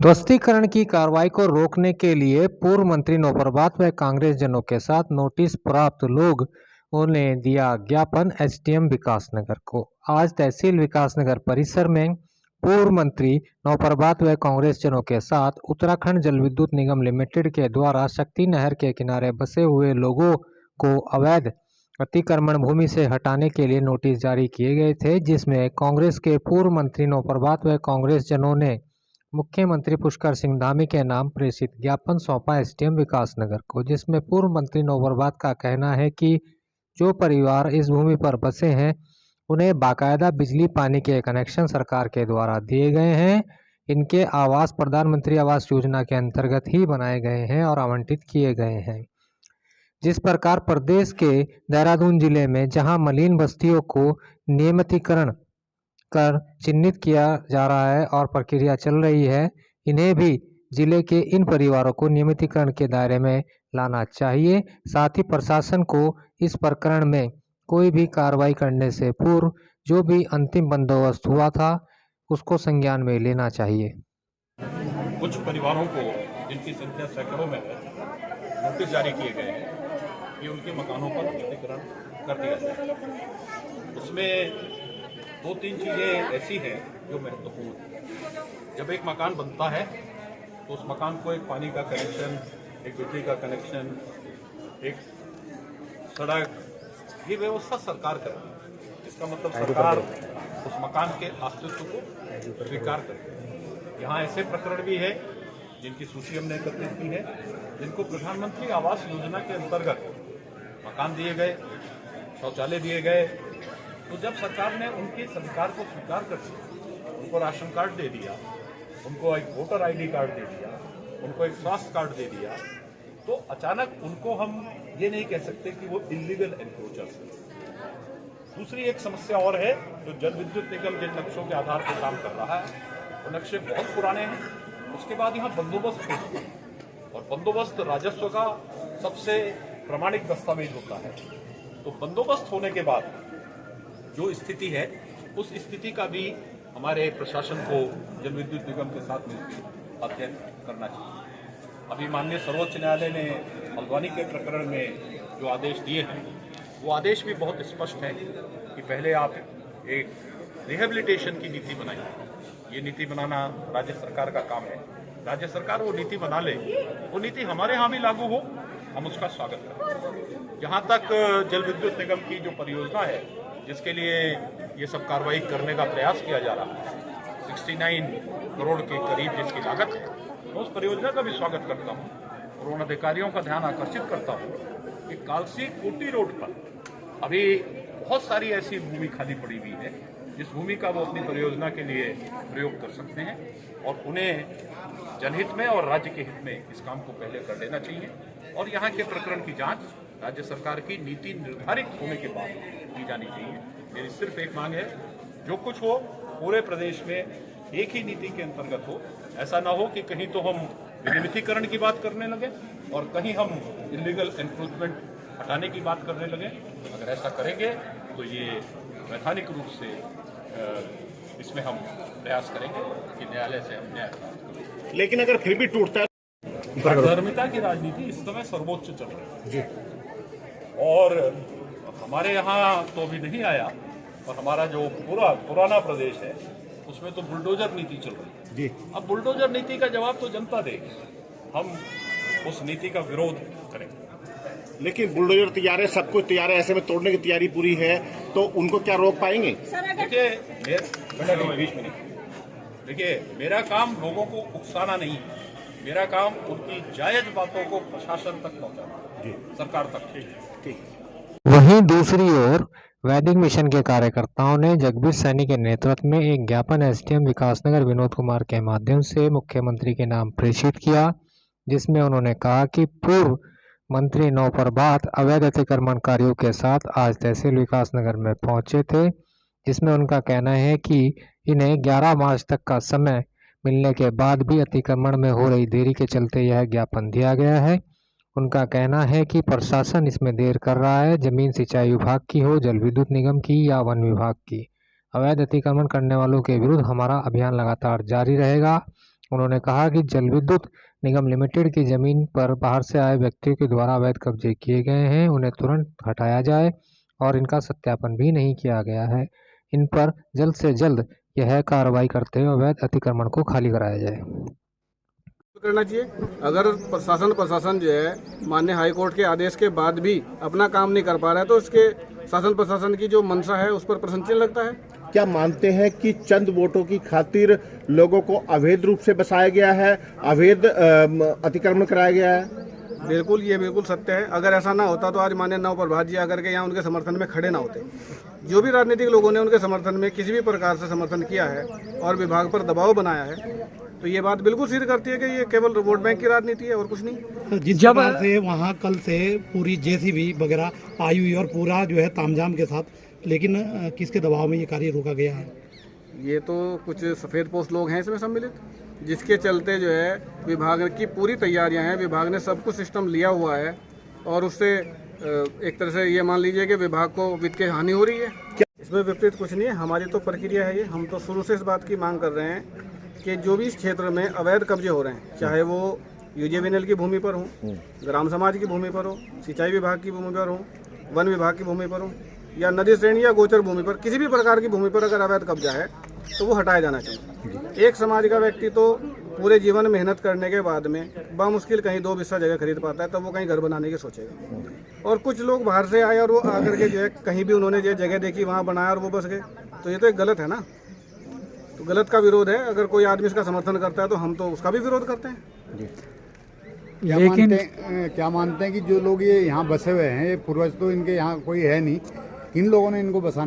ध्वस्तीकरण की कार्रवाई को रोकने के लिए पूर्व मंत्री नौप्रभात व कांग्रेस जनों के साथ नोटिस प्राप्त लोगों ने दिया ज्ञापन एसडीएम विकासनगर को। आज तहसील विकासनगर परिसर में पूर्व मंत्री नौप्रभात व कांग्रेस जनों के साथ उत्तराखंड जल विद्युत निगम लिमिटेड के द्वारा शक्ति नहर के किनारे बसे हुए लोगों को अवैध अतिक्रमण भूमि से हटाने के लिए नोटिस जारी किए गए थे, जिसमें कांग्रेस के पूर्व मंत्री नौप्रभात व कांग्रेस जनों ने मुख्यमंत्री पुष्कर सिंह धामी के नाम प्रेषित ज्ञापन सौंपा एसडीएम विकासनगर को, जिसमें पूर्व मंत्री नौप्रभात का कहना है कि जो परिवार इस भूमि पर बसे हैं उन्हें बाकायदा बिजली पानी के कनेक्शन सरकार के द्वारा दिए गए हैं। इनके आवास प्रधानमंत्री आवास योजना के अंतर्गत ही बनाए गए हैं और आवंटित किए गए हैं। जिस प्रकार प्रदेश के देहरादून जिले में जहां मलिन बस्तियों को नियमितीकरण कर चिन्हित किया जा रहा है और प्रक्रिया चल रही है, इन्हें भी जिले के इन परिवारों को नियमितीकरण के दायरे में लाना चाहिए। साथ ही प्रशासन को इस प्रकरण में कोई भी कार्रवाई करने से पूर्व जो भी अंतिम बंदोबस्त हुआ था उसको संज्ञान में लेना चाहिए। कुछ परिवारों को, जिनकी संख्या सैकड़ों में है, नोटिस जारी किए गए हैं कि उनके मकानों पर नियमितीकरण कर दिया जाए। उसमें दो तीन चीज़ें ऐसी हैं जो महत्वपूर्ण हैं। जब एक मकान बनता है तो उस मकान को एक पानी का कनेक्शन, एक बिजली का कनेक्शन, एक सड़क, ये व्यवस्था सरकार करती है। इसका मतलब सरकार उस मकान के अस्तित्व को स्वीकार करती है। यहाँ ऐसे प्रकरण भी है जिनकी सूची हमने एकत्रित की है, जिनको प्रधानमंत्री आवास योजना के अंतर्गत मकान दिए गए, शौचालय दिए गए, तो जब सरकार ने उनके अधिकार को स्वीकार कर दिया, उनको राशन कार्ड दे दिया, उनको एक वोटर आईडी कार्ड दे दिया, उनको एक स्वास्थ्य कार्ड दे दिया, तो अचानक उनको हम ये नहीं कह सकते कि वो इलीगल एनक्रोचर्स हैं। दूसरी एक समस्या और है, जो जल विद्युत निगम जिन नक्शों के आधार पर काम कर रहा है वो नक्शे बहुत पुराने हैं। उसके बाद यहाँ बंदोबस्त होता है और बंदोबस्त राजस्व का सबसे प्रमाणिक दस्तावेज होता है। तो बंदोबस्त होने के बाद जो स्थिति है उस स्थिति का भी हमारे प्रशासन को जल विद्युत निगम के साथ मिलकर अध्ययन करना चाहिए। अभी माननीय सर्वोच्च न्यायालय ने हल्द्वानी के प्रकरण में जो आदेश दिए हैं वो आदेश भी बहुत स्पष्ट है कि पहले आप एक रिहेबिलिटेशन की नीति बनाइए। ये नीति बनाना राज्य सरकार का काम है। राज्य सरकार वो नीति बना ले, वो नीति हमारे यहाँ भी लागू हो, हम उसका स्वागत करें। जहाँ तक जल विद्युत निगम की जो परियोजना है जिसके लिए ये सब कार्रवाई करने का प्रयास किया जा रहा है, 69 करोड़ के करीब जिसकी लागत है, मैं उस परियोजना का भी स्वागत करता हूँ और उन अधिकारियों का ध्यान आकर्षित करता हूँ कि कालसी कोटी रोड पर अभी बहुत सारी ऐसी भूमि खाली पड़ी हुई है जिस भूमि का वो अपनी परियोजना के लिए प्रयोग कर सकते हैं और उन्हें जनहित में और राज्य के हित में इस काम को पहले कर लेना चाहिए। और यहाँ के प्रकरण की जांच राज्य सरकार की नीति निर्धारित होने के बाद की जानी चाहिए। मेरी सिर्फ एक मांग है, जो कुछ हो पूरे प्रदेश में एक ही नीति के अंतर्गत हो। ऐसा ना हो कि कहीं तो हम नियमितीकरण की बात करने लगे और कहीं हम इलीगल एनक्रोचमेंट हटाने की बात करने लगे। अगर ऐसा करेंगे तो ये वैधानिक रूप से इसमें हम प्रयास करेंगे कि न्यायालय से हम न्याय प्राप्त करें। लेकिन अगर फिर भी टूटता है, धर्मिता की राजनीति इस समय सर्वोच्च चल रही है और हमारे यहाँ तो अभी नहीं आया, और हमारा जो पुराना प्रदेश है उसमें तो बुलडोजर नीति चल रही है। अब बुलडोजर नीति का जवाब तो जनता देगी, हम उस नीति का विरोध करेंगे। लेकिन बुलडोजर तैयार है, सब कुछ तैयार है, ऐसे में तोड़ने की तैयारी पूरी है, तो उनको क्या रोक पाएंगे? देखिए मेरा काम लोगों को उकसाना नहीं है, मेरा काम उनकी जायज बातों को प्रशासन तक पहुंचाना, सरकार तक। ठीक। वहीं दूसरी ओर वैदिक मिशन के कार्यकर्ताओं ने जगदीश सैनी के नेतृत्व में एक ज्ञापन एसडीएम विकासनगर विनोद कुमार के माध्यम से मुख्यमंत्री के नाम प्रेषित किया, जिसमें उन्होंने कहा कि पूर्व मंत्री नौप्रभात अवैध अतिक्रमणकारियों के साथ आज तहसील विकासनगर में पहुंचे थे, जिसमें उनका कहना है कि इन्हें 11 मार्च तक का समय मिलने के बाद भी अतिक्रमण में हो रही देरी के चलते यह ज्ञापन दिया गया है। उनका कहना है कि प्रशासन इसमें देर कर रहा है। जमीन सिंचाई विभाग की हो, जल विद्युत निगम की या वन विभाग की, अवैध अतिक्रमण करने वालों के विरुद्ध हमारा अभियान लगातार जारी रहेगा उन्होंने कहा कि जल विद्युत निगम लिमिटेड की जमीन पर बाहर से आए व्यक्तियों के द्वारा अवैध कब्जे किए गए हैं, उन्हें तुरंत हटाया जाए और इनका सत्यापन भी नहीं किया गया है। इन पर जल्द से जल्द यह कार्रवाई करते हुए अवैध अतिक्रमण को खाली कराया जाए। करना चाहिए। अगर प्रशासन जो है माननीय हाई कोर्ट के आदेश के बाद भी अपना काम नहीं कर पा रहा है तो इसके शासन प्रशासन की जो मंशा है उस पर प्रश्न चिन्ह लगता है। क्या मानते हैं कि चंद वोटों की खातिर लोगों को अवैध रूप से बसाया गया है, अवैध अतिक्रमण कराया गया है? बिल्कुल, ये बिल्कुल सत्य है। अगर ऐसा ना होता तो आज माननीय नव प्रभात जी आकर के यहाँ उनके समर्थन में खड़े ना होते। जो भी राजनीतिक लोगों ने उनके समर्थन में किसी भी प्रकार से समर्थन किया है और विभाग पर दबाव बनाया है, तो ये बात बिल्कुल सिद्ध करती है कि ये केवल वोट बैंक की राजनीति है और कुछ नहीं। जिस प्रकार से वहाँ कल से पूरी जेसीबी वगैरह आई हुई और पूरा जो है तामझाम के साथ, लेकिन किसके दबाव में ये कार्य रोका गया है? ये तो कुछ सफ़ेद पोस्ट लोग हैं इसमें सम्मिलित, जिसके चलते जो है विभाग की पूरी तैयारियां हैं, विभाग ने सब कुछ सिस्टम लिया हुआ है और उससे एक तरह से ये मान लीजिए कि विभाग को वित्त की हानि हो रही है। इसमें विपरीत कुछ नहीं है, हमारी तो प्रक्रिया है ये। हम तो शुरू से इस बात की मांग कर रहे हैं कि जो भी इस क्षेत्र में अवैध कब्जे हो रहे हैं, चाहे वो यूजेवीएनएल की भूमि पर हो, ग्राम समाज की भूमि पर हो, सिंचाई विभाग की भूमि पर हो, वन विभाग की भूमि पर हो या नदी श्रेणी या गोचर भूमि पर, किसी भी प्रकार की भूमि पर अगर अवैध कब्जा है तो वो हटाया जाना चाहिए। एक समाज का व्यक्ति तो पूरे जीवन मेहनत करने के बाद में बामुश्किल कहीं 2 बिस्सा जगह खरीद पाता है, तब वो कहीं घर बनाने की सोचेगा। और कुछ लोग बाहर से आए और वो आकर के जो है कहीं भी उन्होंने जो जगह देखी वहाँ बनाया और वो बस गए, तो ये तो एक गलत है ना। तो गलत का विरोध है। अगर कोई आदमी इसका समर्थन करता है तो हम तो उसका भी विरोध करते हैं। क्या मानते हैं कि जो लोग ये यहाँ बसे हुए हैं, ये पूर्वज तो इनके यहाँ कोई है नहीं, किन लोगों ने इनको बसाना